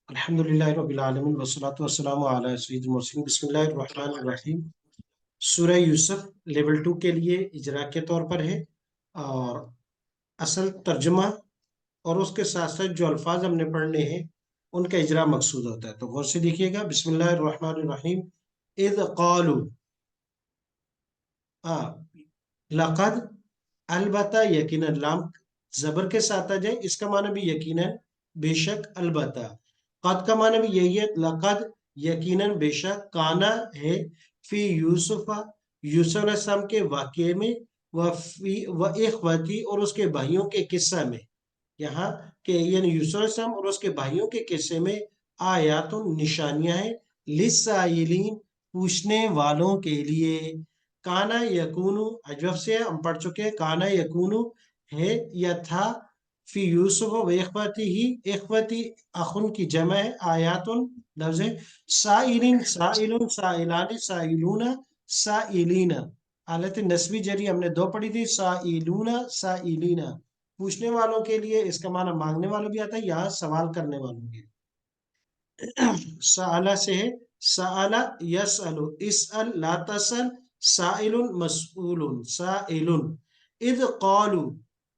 अल्हम्दुलिल्लाहि रब्बिल आलमीन वस्सलातु वस्सलामु अला सय्यिदिल मुरसलीन बिस्मिल्लाहिर रहमानिर रहीम। सूरह यूसुफ लेवल 2 के लिए इजरा के तौर पर है और असल तर्जुमा और उसके साथ साथ जो अल्फाज हमने पढ़ने हैं उनका इजरा मकसूद होता है। तो गौर से देखिएगा, बिस्मिल्लाहिर रहमानिर रहीम। इज़ क़ालू, लक़द, अलबत्ता, यकीनन। लाम जबर के साथ आ जाए इसका माना भी यकीनन, बेशक, अलबत्ता। कद का माना भी यही है, लक़द, यकीनन, बेशक, काना है, फी यूसुफा, यूसुफ अलैहिस्सलाम के वाक़ये में, व इख्वती, और उसके भाइयों के किस्सा में। यहाँ के यानी यूसुफ अलैहिस्सलाम और उसके भाइयों के किस्से में आयातुन, निशानियां हैं, लिस्साइलीन, पूछने वालों के लिए। काना यकूनु, अजब से हम पढ़ चुके हैं, काना यकूनु है या था, फी यूसुफ व इख्वती ही, इख्वती अखुन की जमा है, आयातुन लफ्ज है, साइलिन, साइलुन, साइलानी, साइलूना, साइलीना। हालत नस्बी जरी हमने दो पढ़ी थी, साइलूना, साइलीना, पूछने वालों के लिए। इसका माना मांगने वालों भी आता है, यहाँ सवाल करने वालों के। साला से है, साला यसअलु, इसअल, ला तसल, साइलुन, मसऊलुन, साइलुन। इद कालू,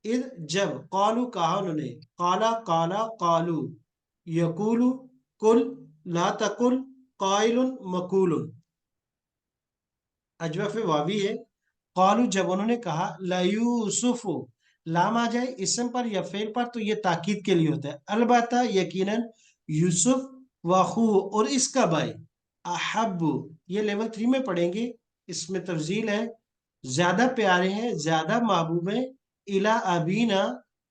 इद जब, कालू कहा उन्होंने, काला काला, कालू, यकूलू, कुल, ला तकुल, काइलुन, मकूलुन। अजवफ वावी है। कालू जब उन्होंने कहा, ला यूसुफ, लाम आ जाए इसम पर या फेल पर तो ये ताकीद के लिए होता है। अलबत्ता, यकीनन, यूसुफ वाहू, और इसका भाई, अहब्बु, ये लेवल 3 में पढ़ेंगे, इसमें तफजील है, ज्यादा प्यारे हैं, ज्यादा महबूब हैं, इला अबीना,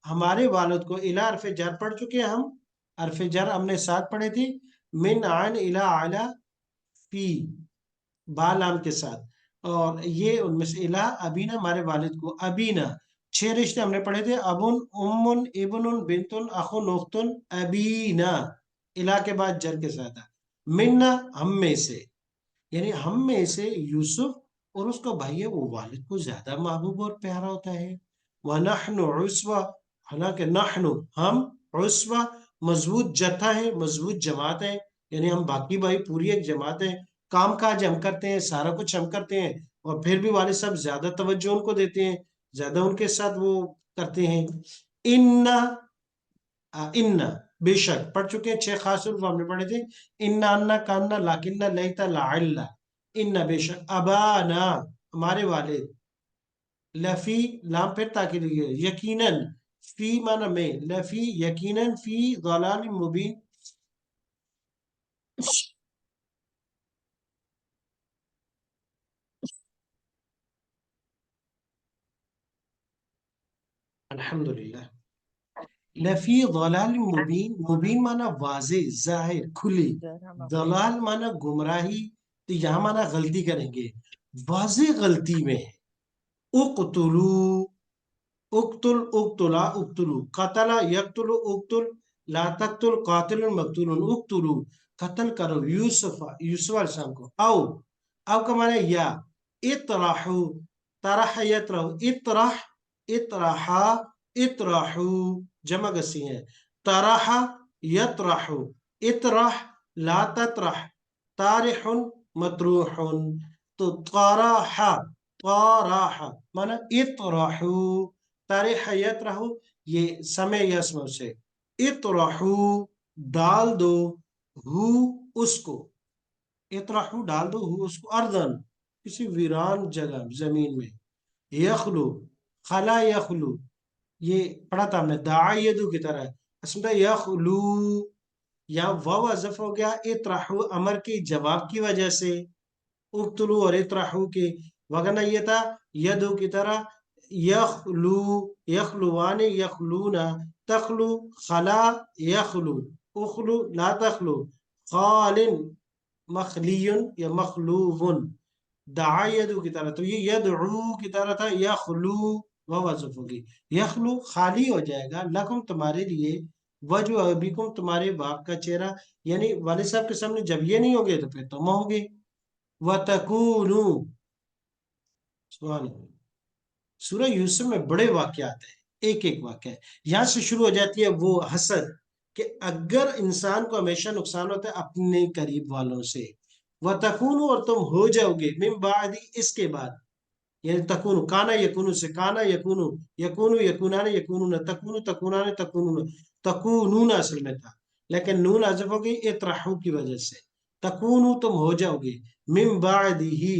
हमारे वालिद को। इला अरफ जर पढ़ चुके हैं हम, अरफ जर हमने साथ पढ़े थे, मिन आन इला आला, फी, बालाम के साथ। और ये उनमें से इला अबीना, हमारे वालिद को। अबीना, 6 रिश्ते हमने पढ़े थे, अबुन, उम्मुन, इब्नुन, बिन्तुन, अखुन, उख्तुन, अबीना, इला के बाद जर के साथ। मिन्ना, हम में से, यानी हम में से यूसुफ और उसका भाई है वो वालिद को ज्यादा महबूब और प्यारा होता है। व नहनु उस्वा, हालांकि नहनु, हम, उस्वा, मजबूत जत्था है, मजबूत जमात है, यानी हम बाकी भाई पूरी एक जमात है। काम काज हम करते हैं, सारा कुछ हम करते हैं, और फिर भी वालिद साहब ज्यादा तवज्जो उनको देते हैं, ज्यादा उनके साथ वो करते हैं। इन्ना, इन्ना, बेशक, पढ़ चुके हैं, 6 खास रूप हमने पढ़े थे। इन्ना, अन्ना, कान्ना, लाकिन्ना, लैता, लाइल्ला। इन्ना, बेशक, अबाना, हमारे वालिद, लफी, लाम फिर ताकि यकीनन, फी माना में, लफी, यकीनन, फी ज़लाल मुबीन। अल्हम्दुलिल्लाह। लफी ज़लाल मुबीन, मुबीन माना वाजे, जाहिर, खुली। दलाल माना गुमराही, तो यहाँ माना गलती करेंगे, वाजे गलती में है। उक्तुलू, उक्तुल, उक्तुला, उक्तुलू, कतला, यक्तुलु, उक्तुल, ला तक्तुल, कातिलुन, मक्तूलुन, उक्तुलू, कत्ल करो, यूसुफ, यूसुफ अलैहिस्सलाम को। आओ, अब का माना या, इतराहू, तरह यतरहू, इतराह, इतराहा, इतराहू, जमा गसी है, तरह, यतराहू, इतराह, ला ततरह, तारिहुन, मतरूहुन। तो ताराहा, ताराहा माना इतराहू, तारिह यतराहू, ये समय यसम से। इतराहू, डाल दो, हु, उसको, इतराहू, डाल दो, हु, उसको, अर्दन, किसी वीरान जगह जमीन में। यखलू, खला यखलू, ये पढ़ा था हमने, दाआ यदू की तरह, इसमें यखलू, या वाव अज़फ हो गया इतराहू अमर के जवाब की वजह से, उक्तलू और इतराहू के, वगरना ये था यदू की तरह, यखलू, यखलुवान, यखलूना, तखलू, खला, यखलू, उखलू, ला तखलू, खालिन, मखलियुन या मखलूवन। दआ यदू की तरह, तो ये यदऊ की तरह था, यखलू, वह वजफ होगी, यखलू खाली हो जाएगा, लकुम तुम्हारे लिए, वजह अबिकुम, तुम्हारे बाप का चेहरा, यानी वालिद साहब के सामने जब ये नहीं होंगे तो फिर तुम होगे। व तकूनू, सुभान अल्लाह। सूरह यूसुफ में बड़े वाकयात हैं, एक एक वाकया है। यहाँ से शुरू हो जाती है वो हसद, کہ اگر انسان کو ہمیشہ نقصان ہوتا ہے اپنے قریب والوں سے، وَتَكُونُ اور تم ہو جاؤ گے، من بعد اس کے بعد، یعنی تکون کانا یکونو سے کانا یکونو، یکونو یکونان یکونون، تکونو تکونان تکونون، تکونون اصل میں تھا لیکن نون حذف ہو گئی اطرحو کی وجہ سے، تکونو تم ہو جاؤ گے، من بعد ہی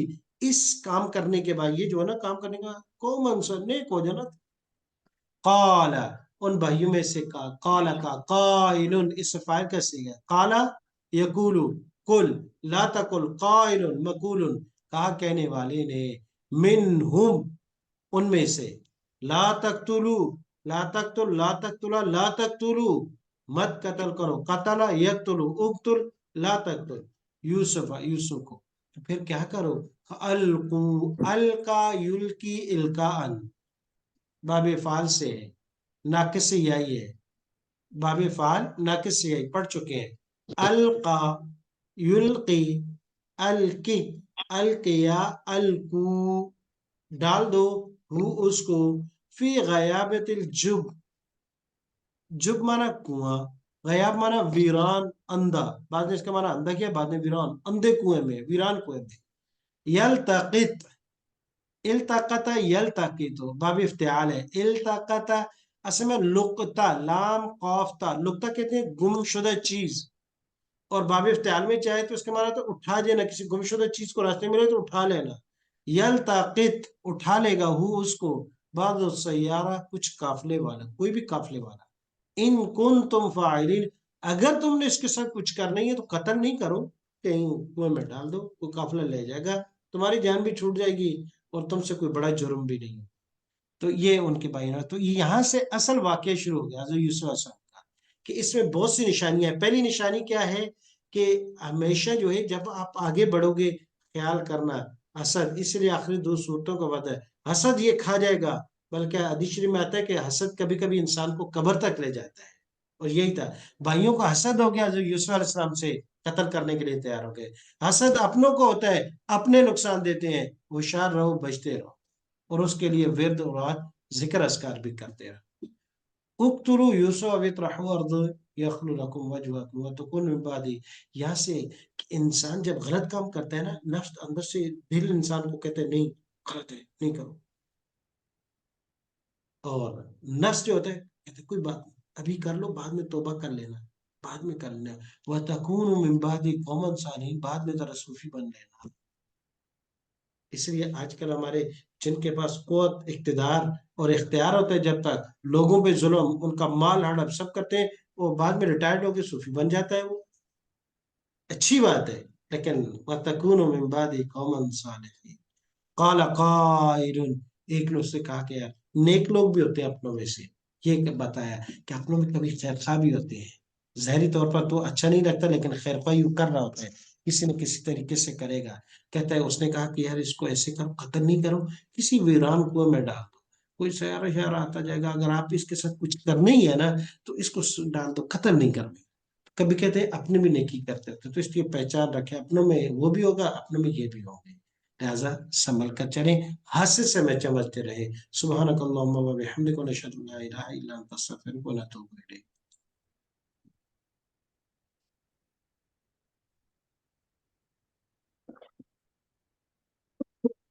اس کام کرنے کے بعد، یہ جو ہے نا کام کرنے کا قومن سے نیک ہو جانا، قال ان بھائیوں میں سے کا قال کا قائل اس سے فائل کا صیغہ ہے، قال یقول قل لا تقل قائل مقول، کہا کہنے والے نے، منہم ان میں سے، لا تقتلوا لا تقتل لا تقتلا لا تقتلوا مت قتل کرو، قتل یقتل اقتل لا تقتل یوسف یوسف کو، پھر کیا کرو، القو القا یلقی القاء، باب فعال سے ہے، ناقص سے یہی ہے، باب فعال ناقص سے یہی پڑھ چکے ہیں، القا یلقی القی القیا القو ڈال دو ہو اس کو، فی غیابت الجب، جب مانا کنواں، غیاب مانا ویران اندھا، بعد نے اس کا مانا اندھا کیا، بعد نے ویران اندھے کنویں میں، ویران کنویں میں، یلتقط التقط یلتقط باب افتعال ہے، التقط اصل میں لقطہ لام قاف تا، لقطہ کہتے ہیں گم شدہ چیز، اور باب افتعال میں چاہے تو اس کا معنی تو اٹھا دینا، کسی گم شدہ چیز کو راستے میں ملے تو اٹھا لینا، یلتقط اٹھا لے گا ہو اس کو، بعض السیارہ کچھ قافلے والا، کوئی بھی قافلے والا، ان کن تم فاعلین اگر تم نے اس کے ساتھ کچھ کرنا ہی ہے تو قتل نہیں کرو، کہیں کنویں میں ڈال دو، کوئی قافلہ لے جائے گا، تمہاری جان بھی چھوٹ جائے گی اور تم سے کوئی بڑا جرم بھی نہیں۔ تو یہ ان کے بھائی، تو یہاں سے اصل واقعہ شروع ہو گیا حضرت یوسف علیہ السلام کا، کہ اس میں بہت سی نشانیاں ہیں۔ پہلی نشانی کیا ہے کہ ہمیشہ جو ہے جب آپ آگے بڑھو گے خیال کرنا، حسد، اس لیے آخری دو صورتوں کا وعدہ ہے، حسد یہ کھا جائے گا، بلکہ حدیث شریف میں آتا ہے کہ حسد کبھی کبھی انسان کو قبر تک لے جاتا ہے، اور یہی تھا، بھائیوں کو حسد ہو گیا حضرت یوسف علیہ السلام سے، قتل کرنے کے لیے تیار ہو گئے۔ حسد اپنوں کو ہوتا ہے، اپنے نقصان دیتے ہیں، ہوشیار رہو بچتے رہو، اور اس کے لیے ورد اور ذکر اذکار بھی کرتے رہو۔ اقتلوا یوسف او اطرحوا ارض یخل لکم وجہکم وتکون من بعدہ، یہاں سے انسان جب غلط کام کرتا ہے نا، نفس اندر سے دل انسان کو کہتے ہیں نہیں غلط ہے نہیں کرو، اور نفس جو ہوتا ہے کہتے ہیں کوئی بات نہیں ابھی کر لو، بعد میں توبہ کر لینا، بعد میں کر لینا، وتکون من بعد قوما صالحین، بعد میں ذرا صوفی بن لینا۔ اس لیے آج کل ہمارے جن کے پاس قوت اقتدار اور اختیار ہوتا ہے، جب تک لوگوں پہ ظلم، ان کا مال ہڑپ سب کرتے ہیں، وہ بعد میں ریٹائرڈ ہو کے صوفی بن جاتا ہے، وہ اچھی بات ہے، لیکن وَتَكُونُ مِن بَعْدِ قَوْمًا صَالِحِينَ قَالَ قَائِلٌ، ایک نے اس سے کہا کہ یار نیک لوگ بھی ہوتے ہیں اپنوں میں سے، یہ بتایا کہ اپنوں میں کبھی خیر خواہ بھی ہوتے ہیں، ظاہری طور پر تو اچھا نہیں لگتا لیکن خیر خواہ یوں کر رہا ہوتا ہے، کسی نہ کسی طریقے سے کرے گا، کہتا ہے اس نے کہا کہ یار اس کو ایسے کرو، قتل نہیں کرو، کسی ویران کنویں میں ڈال دو، کوئی سیارہ شہرہ آتا جائے گا، اگر آپ اس کے ساتھ کچھ کرنے ہی ہے نا تو اس کو ڈال دو، قتل نہیں کرنے، کبھی کہتے ہیں اپنے بھی نیکی کرتے تھے، تو اس لیے پہچان رکھے، اپنوں میں وہ بھی ہوگا اپنوں میں یہ بھی ہوں گے، لہذا سنبھل کر چلیں، حادثے سے میں چمچتے رہے۔ سبحانک اللہم و بحمدک، ونشہد ان لا الہ الا انت، نستغفرک ونتوب الیک۔